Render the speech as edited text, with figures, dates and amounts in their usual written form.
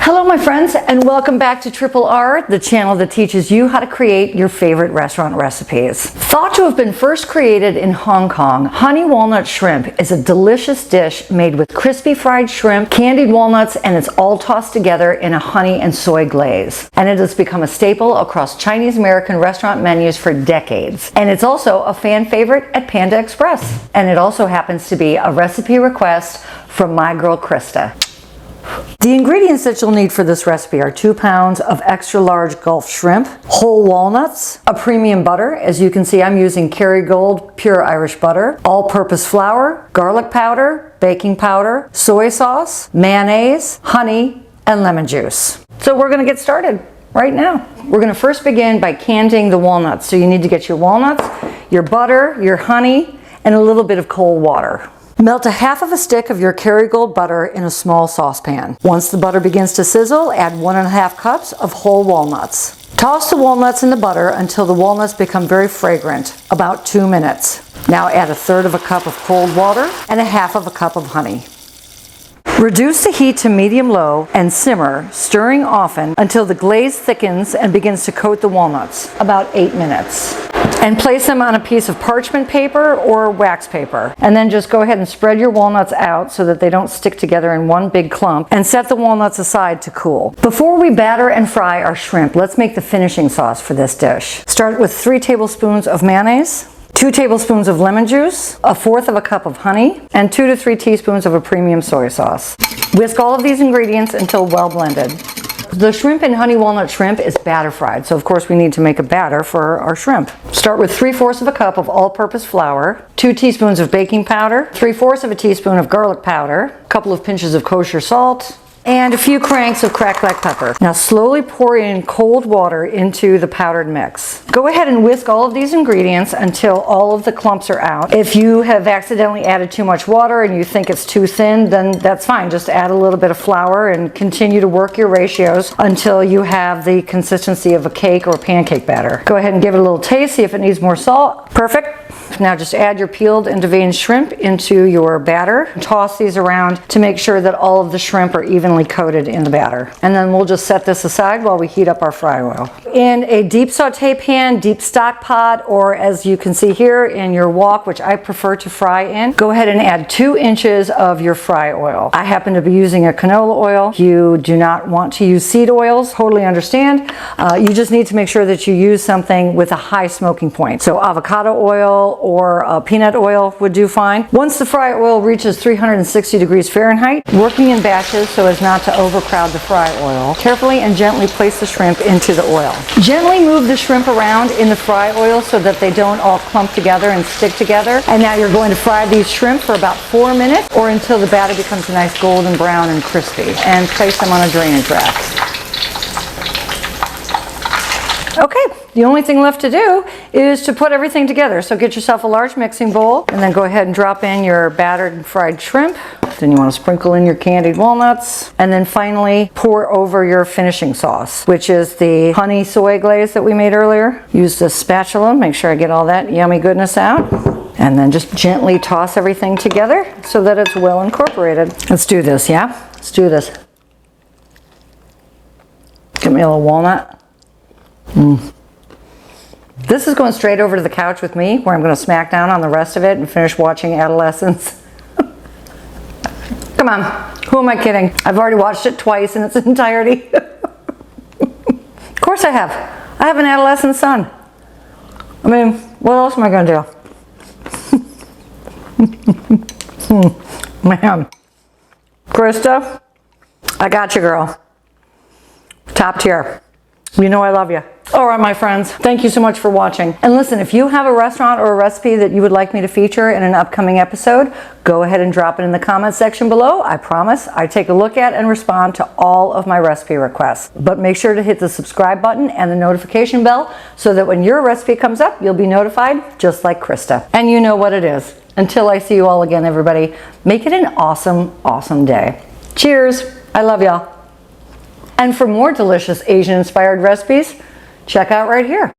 Hello my friends, and welcome back to Triple R, the channel that teaches you how to create your favorite restaurant recipes. Thought to have been first created in Hong Kong, honey walnut shrimp is a delicious dish made with crispy fried shrimp, candied walnuts, and it's all tossed together in a honey and soy glaze. And it has become a staple across Chinese American restaurant menus for decades. And it's also a fan favorite at Panda Express. And it also happens to be a recipe request from my girl Krista. The ingredients that you'll need for this recipe are 2 pounds of extra large Gulf shrimp, whole walnuts, a premium butter. As you can see, I'm using Kerrygold pure Irish butter, all-purpose flour, garlic powder, baking powder, soy sauce, mayonnaise, honey, and lemon juice. So we're going to get started right now. We're going to first begin by candying the walnuts. So you need to get your walnuts, your butter, your honey, and a little bit of cold water. Melt a half of a stick of your Kerrygold butter in a small saucepan. Once the butter begins to sizzle, add 1½ cups of whole walnuts. Toss the walnuts in the butter until the walnuts become very fragrant, about 2 minutes. Now add 1/3 cup of cold water and 1/2 cup of honey. Reduce the heat to medium-low and simmer, stirring often until the glaze thickens and begins to coat the walnuts, about 8 minutes. And place them on a piece of parchment paper or wax paper. And then just go ahead and spread your walnuts out so that they don't stick together in one big clump, and set the walnuts aside to cool. Before we batter and fry our shrimp, let's make the finishing sauce for this dish. Start with 3 tablespoons of mayonnaise, 2 tablespoons of lemon juice, 1/4 cup of honey, and 2 to 3 teaspoons of a premium soy sauce. Whisk all of these ingredients until well blended. The shrimp and honey walnut shrimp is batter fried, so of course we need to make a batter for our shrimp. Start with 3/4 cup of all-purpose flour, 2 teaspoons of baking powder, 3/4 teaspoon of garlic powder, a couple of pinches of kosher salt, and a few cranks of cracked black pepper. Now slowly pour in cold water into the powdered mix. Go ahead and whisk all of these ingredients until all of the clumps are out. If you have accidentally added too much water and you think it's too thin, then that's fine. Just add a little bit of flour and continue to work your ratios until you have the consistency of a cake or pancake batter. Go ahead and give it a little taste, see if it needs more salt. Perfect. Now just add your peeled and deveined shrimp into your batter. Toss these around to make sure that all of the shrimp are evenly coated in the batter. And then we'll just set this aside while we heat up our fry oil. In a deep saute pan, deep stock pot, or as you can see here in your wok, which I prefer to fry in, go ahead and add 2 inches of your fry oil. I happen to be using a canola oil. You do not want to use seed oils, totally understand. You just need to make sure that you use something with a high smoking point. So avocado oil or peanut oil would do fine. Once the fry oil reaches 360 degrees Fahrenheit, working in batches so as not to overcrowd the fry oil, carefully and gently place the shrimp into the oil. Gently move the shrimp around in the fry oil so that they don't all clump together and stick together. And now you're going to fry these shrimp for about 4 minutes or until the batter becomes a nice golden brown and crispy. And place them on a drainage rack. Okay, the only thing left to do is to put everything together. So get yourself a large mixing bowl and then go ahead and drop in your battered and fried shrimp. Then you want to sprinkle in your candied walnuts, and then finally pour over your finishing sauce, which is the honey soy glaze that we made earlier. Use the spatula, make sure I get all that yummy goodness out, and then just gently toss everything together so that it's well incorporated. Let's do this, yeah? Let's do this. Get me a little walnut. This is going straight over to the couch with me, where I'm going to smack down on the rest of it and finish watching Adolescence. Come on, who am I kidding? I've already watched it twice in its entirety. Of course I have. I have an adolescent son. I mean, what else am I going to do? Man. Krista, I got you, girl. Top tier. You know I love you. All right, my friends, thank you so much for watching. And listen, if you have a restaurant or a recipe that you would like me to feature in an upcoming episode, go ahead and drop it in the comment section below. I promise I take a look at and respond to all of my recipe requests. But make sure to hit the subscribe button and the notification bell so that when your recipe comes up, you'll be notified just like Krista. And you know what it is. Until I see you all again, everybody, make it an awesome, awesome day. Cheers. I love y'all. And for more delicious Asian-inspired recipes, check out right here.